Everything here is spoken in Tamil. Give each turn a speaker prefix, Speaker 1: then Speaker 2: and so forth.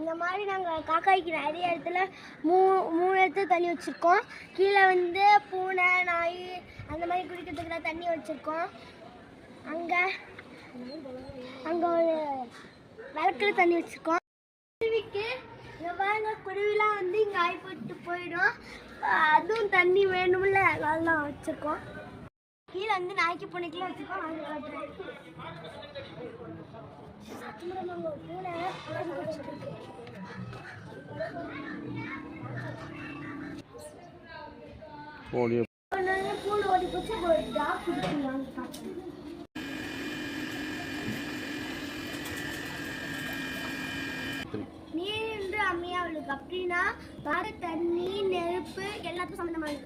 Speaker 1: இந்த மாதிரி நாங்கள் காக்காய்க்கு நிறைய இடத்துல மூணு இடத்துல தண்ணி வச்சுருக்கோம். கீழே வந்து பூனை நாய் அந்த மாதிரி குடிக்கிறதுக்கு தண்ணி வச்சுருக்கோம். அங்கே ஒரு விளக்கில் தண்ணி வச்சுருக்கோம். குருவிக்கு பாருங்க, குருவிலாம் வந்து இங்கே ஆய்பட்டு போயிடும். அதுவும் தண்ணி வேணும்ல, அதெல்லாம் வச்சுருக்கோம். கீழே வந்து நாய்க்கு பூனைக்கெல்லாம் வச்சுருக்கோம். அது காட்டுறேன். பூனை ஓடி போச்சு. நீர் என்று அம்மையா அவளுக்கு அப்படின்னா தண்ணி நெருப்பு எல்லாத்துக்கும் சம்மந்தமானது.